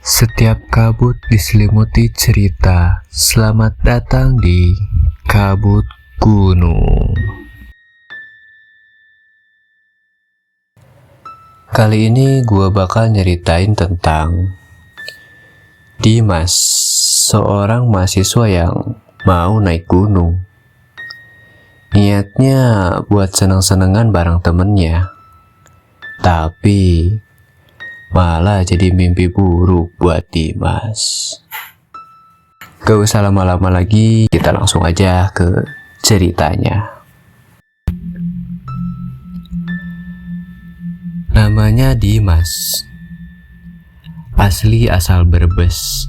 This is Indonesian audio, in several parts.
Setiap kabut diselimuti cerita. Selamat datang di Kabut Gunung. Kali ini gue bakal nyeritain tentang Dimas, seorang mahasiswa yang mau naik gunung. Niatnya buat seneng-senengan bareng temennya, tapi malah jadi mimpi buruk buat Dimas. Gak usah lama-lama lagi, kita langsung aja ke ceritanya. Namanya Dimas, asli asal Brebes.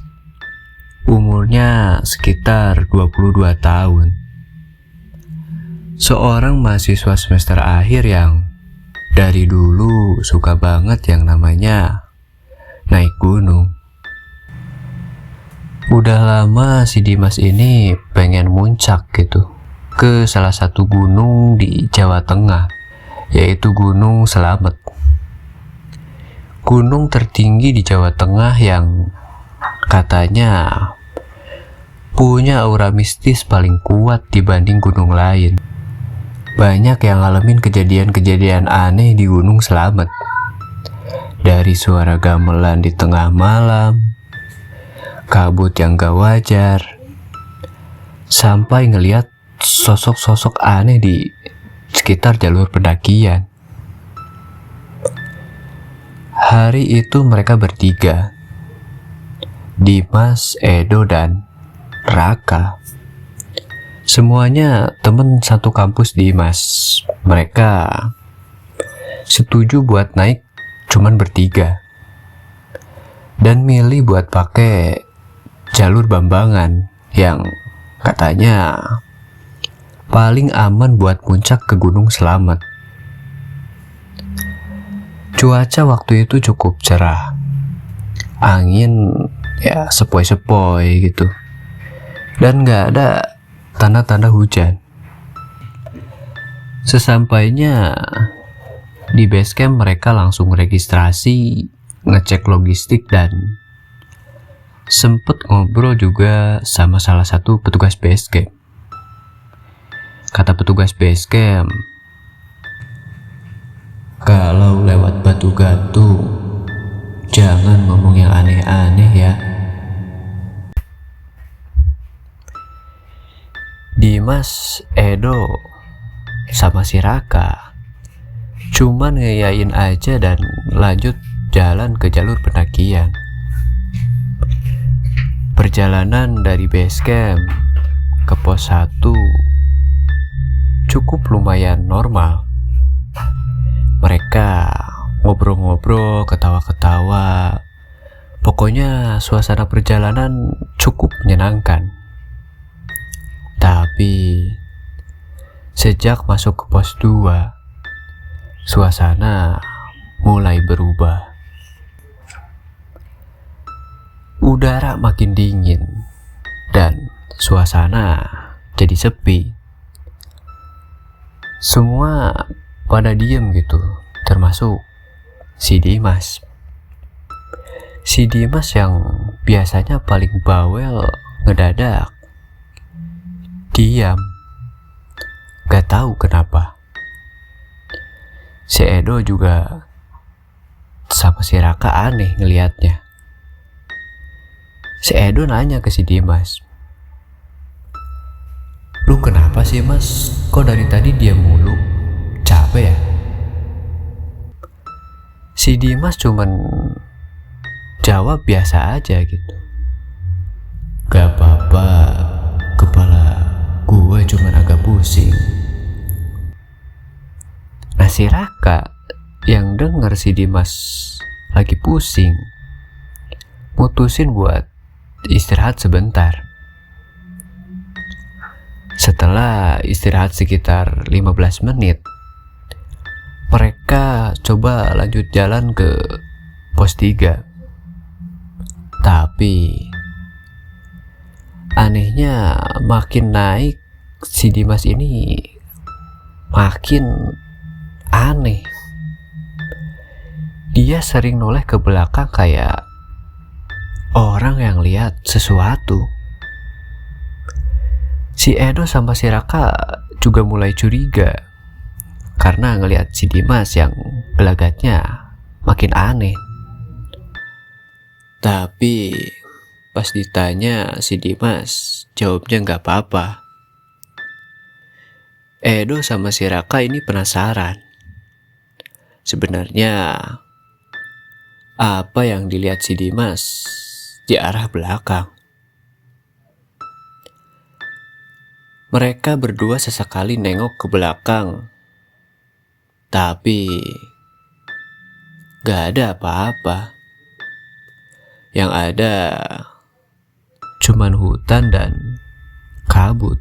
Umurnya sekitar 22 tahun. Seorang mahasiswa semester akhir yang dari dulu suka banget yang namanya naik gunung. Udah lama si Dimas ini pengen muncak gitu ke salah satu gunung di Jawa Tengah, yaitu Gunung Slamet. Gunung tertinggi di Jawa Tengah yang katanya punya aura mistis paling kuat dibanding gunung lain. Banyak yang ngalamin kejadian-kejadian aneh di Gunung Slamet. Dari suara gamelan di tengah malam, kabut yang gak wajar, sampai ngeliat sosok-sosok aneh di sekitar jalur pendakian. Hari itu mereka bertiga, Dimas, Edo, dan Raka. Semuanya temen satu kampus Dimas. Mereka setuju buat naik cuman bertiga dan milih buat pakai jalur Bambangan yang katanya paling aman buat puncak ke Gunung Slamet. Cuaca waktu itu cukup cerah, angin ya sepoi-sepoi gitu, dan gak ada tanda-tanda hujan. Sesampainya di base camp, mereka langsung registrasi, ngecek logistik, dan sempet ngobrol juga sama salah satu petugas base camp. Kata petugas base camp, kalau lewat Batu Gantung jangan ngomong yang aneh-aneh ya. Dimas, Edo, sama si Raka cuman ngeyain aja dan lanjut jalan ke jalur pendakian. Perjalanan dari base camp ke pos 1 cukup lumayan normal. Mereka ngobrol-ngobrol, ketawa-ketawa. Pokoknya suasana perjalanan cukup menyenangkan. Tapi sejak masuk ke pos 2, suasana mulai berubah. Udara makin dingin dan suasana jadi sepi. Semua pada diem gitu, termasuk si Dimas. Si Dimas yang biasanya paling bawel ngedadak diam, gak tahu kenapa. Si Edo juga sama si Raka aneh ngelihatnya. Si Edo nanya ke si Dimas, "Lu kenapa sih mas? Kok dari tadi diam mulu? Capek ya?" Si Dimas cuman jawab biasa aja gitu, "Gak apa-apa, kepala gue cuman agak pusing." Nah, si Raka yang denger si Dimas lagi pusing, mutusin buat istirahat sebentar. Setelah istirahat sekitar 15 menit, mereka coba lanjut jalan ke pos 3. Tapi anehnya makin naik, si Dimas ini makin aneh. Dia sering noleh ke belakang kayak orang yang lihat sesuatu. Si Edo sama si Raka juga mulai curiga karena ngelihat si Dimas yang gelagatnya makin aneh. Tapi pas ditanya si Dimas, jawabnya nggak apa-apa. Edo sama si Raka ini penasaran. Sebenarnya apa yang dilihat si Dimas di arah belakang? Mereka berdua sesekali nengok ke belakang, tapi gak ada apa-apa. Yang ada cuman hutan dan kabut.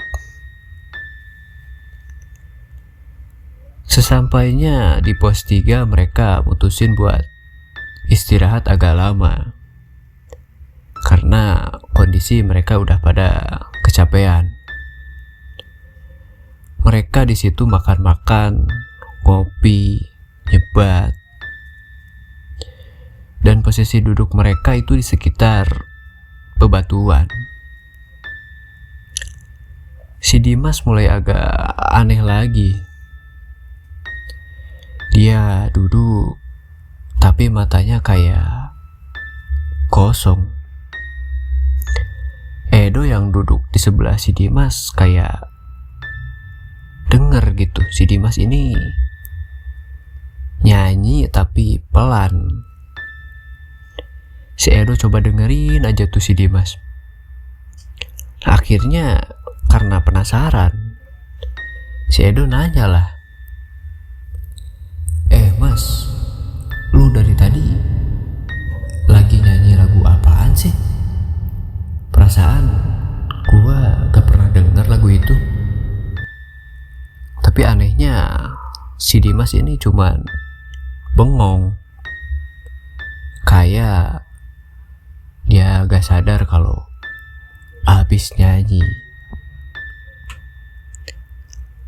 Sesampainya di pos 3 mereka mutusin buat istirahat agak lama karena kondisi mereka udah pada kecapean. Mereka di situ makan-makan, ngopi, nyebat. Dan posisi duduk mereka itu di sekitar bebatuan. Si Dimas mulai agak aneh lagi. Dia duduk, tapi matanya kayak kosong. Edo yang duduk di sebelah si Dimas kayak denger gitu, si Dimas ini nyanyi tapi pelan. Si Edo coba dengerin aja tuh si Dimas. Akhirnya karena penasaran, si Edo nanya lah, Mas, lu dari tadi lagi nyanyi lagu apaan sih? Perasaan gua gak pernah denger lagu itu. Tapi anehnya si Dimas ini cuman bengong. Kayak dia gak sadar kalau habis nyanyi.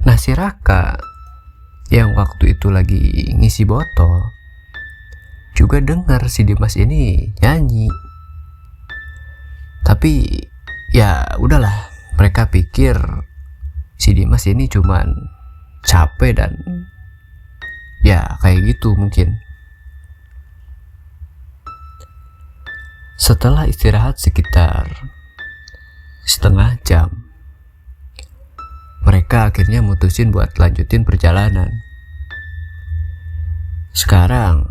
Nah si Raka yang waktu itu lagi ngisi botol juga dengar si Dimas ini nyanyi. Tapi ya udahlah, mereka pikir si Dimas ini cuman capek dan ya kayak gitu mungkin. Setelah istirahat sekitar setengah jam, mereka akhirnya mutusin buat lanjutin perjalanan. Sekarang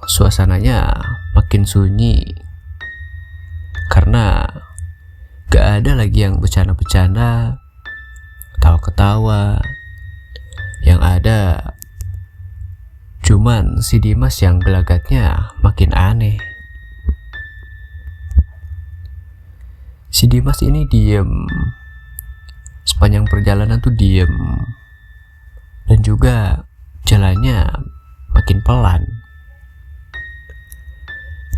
suasananya makin sunyi karena gak ada lagi yang bercanda-bercanda, ketawa-ketawa. Yang ada cuman si Dimas yang gelagatnya makin aneh. Si Dimas ini diem. Sepanjang perjalanan tuh diem. Dan juga jalannya makin pelan.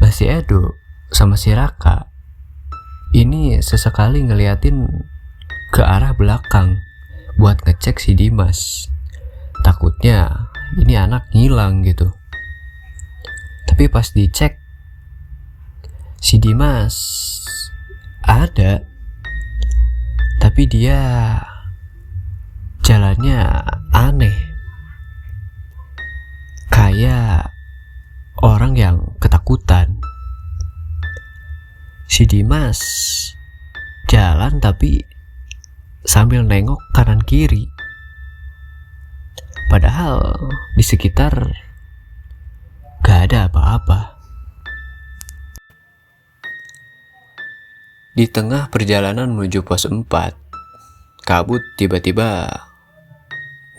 Nah si Edo sama si Raka ini sesekali ngeliatin ke arah belakang buat ngecek si Dimas. Takutnya ini anak ngilang gitu. Tapi pas dicek, si Dimas ada, tapi dia jalannya aneh, kayak orang yang ketakutan. Si Dimas jalan tapi sambil nengok kanan kiri. Padahal di sekitar gak ada apa-apa. Di tengah perjalanan menuju pos 4, kabut tiba-tiba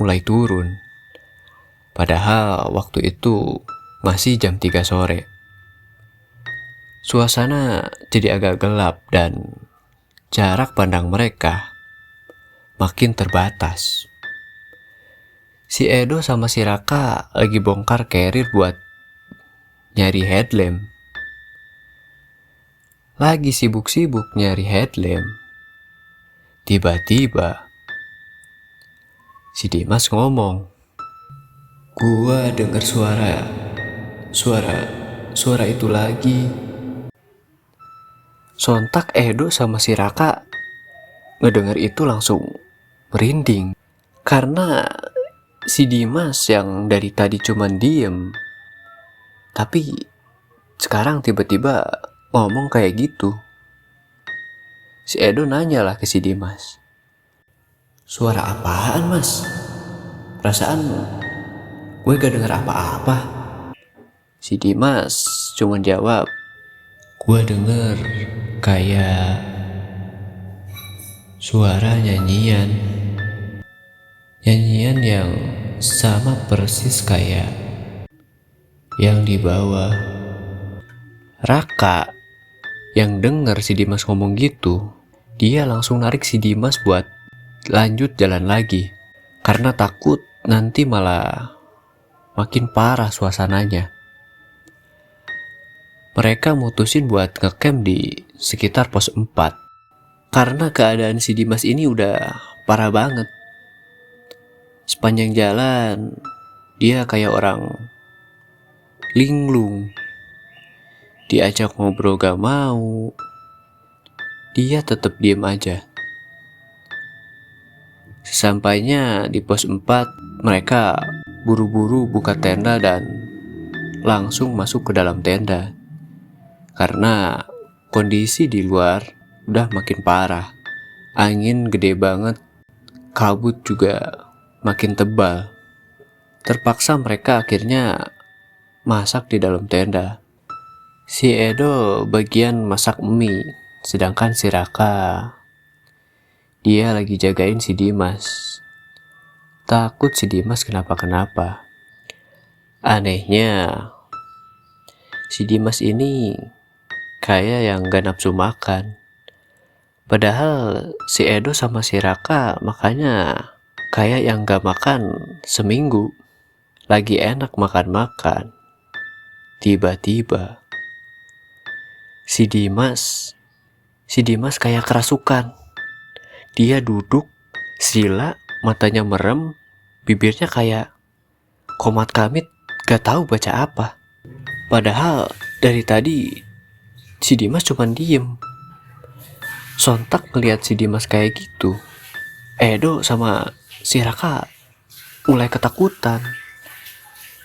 mulai turun. Padahal waktu itu masih jam 3 sore. Suasana jadi agak gelap dan jarak pandang mereka makin terbatas. Si Edo sama si Raka lagi bongkar carrier buat nyari headlamp. Lagi sibuk-sibuk nyari headlamp. Tiba-tiba si Dimas ngomong, "Gua dengar suara itu lagi." Sontak Edo sama si Raka ngedenger itu langsung merinding. Karena si Dimas yang dari tadi cuman diem, tapi sekarang tiba-tiba ngomong kayak gitu. Si Edo nanya lah ke si Dimas, "Suara apaan mas? Perasaan gue gak denger apa-apa." Si Dimas cuman jawab, "Gue denger kayak suara nyanyian yang sama persis kayak yang di bawah." Raka yang denger si Dimas ngomong gitu, dia langsung narik si Dimas buat lanjut jalan lagi, karena takut nanti malah makin parah suasananya. Mereka mutusin buat ngecamp di sekitar pos 4, karena keadaan si Dimas ini udah parah banget. Sepanjang jalan dia kayak orang linglung, diajak ngobrol gak mau, dia tetap diem aja. Sesampainya di pos 4, mereka buru-buru buka tenda dan langsung masuk ke dalam tenda, karena kondisi di luar udah makin parah. Angin gede banget, kabut juga makin tebal. Terpaksa mereka akhirnya masak di dalam tenda. Si Edo bagian masak mie, sedangkan si Raka, dia lagi jagain si Dimas. Takut si Dimas kenapa-kenapa. Anehnya, si Dimas ini kayak yang gak nafsu makan. Padahal si Edo sama si Raka makanya kayak yang gak makan seminggu. Lagi enak makan-makan, tiba-tiba Si Dimas kayak kerasukan. Dia duduk, sila, matanya merem, bibirnya kayak komat kamit, gak tahu baca apa. Padahal dari tadi si Dimas cuman diem. Sontak ngeliat si Dimas kayak gitu, Edo sama si Raka mulai ketakutan.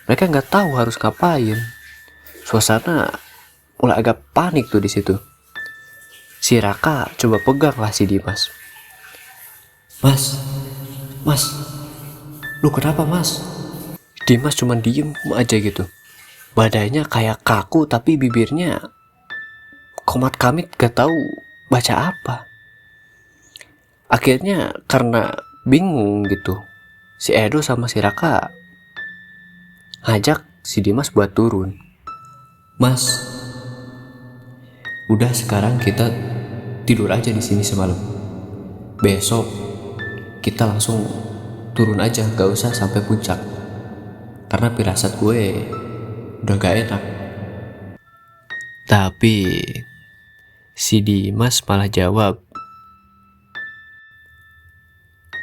Mereka gak tahu harus ngapain. Suasana mulai agak panik tuh di situ. Si Raka coba pegang lah si Dimas. Mas, lu kenapa mas? Dimas cuma diem aja gitu. Badannya kayak kaku tapi bibirnya komat kamit gak tahu baca apa. Akhirnya karena bingung gitu, si Edo sama si Raka ngajak si Dimas buat turun. "Mas, udah sekarang kita tidur aja di sini semalam. Besok kita langsung turun aja, gak usah sampai puncak. Karena firasat gue udah gak enak." Tapi si Dimas malah jawab,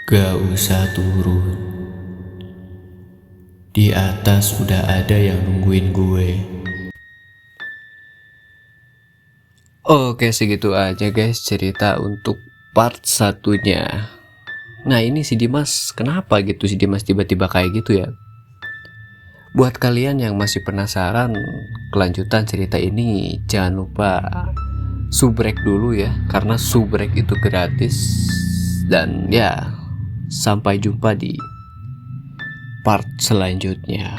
"Gak usah turun. Di atas udah ada yang nungguin gue." Oke, segitu aja guys cerita untuk part 1-nya. Nah, ini si Dimas kenapa gitu si Dimas tiba-tiba kayak gitu ya? Buat kalian yang masih penasaran kelanjutan cerita ini, jangan lupa subrek dulu ya, karena subrek itu gratis. Dan ya, sampai jumpa di part selanjutnya.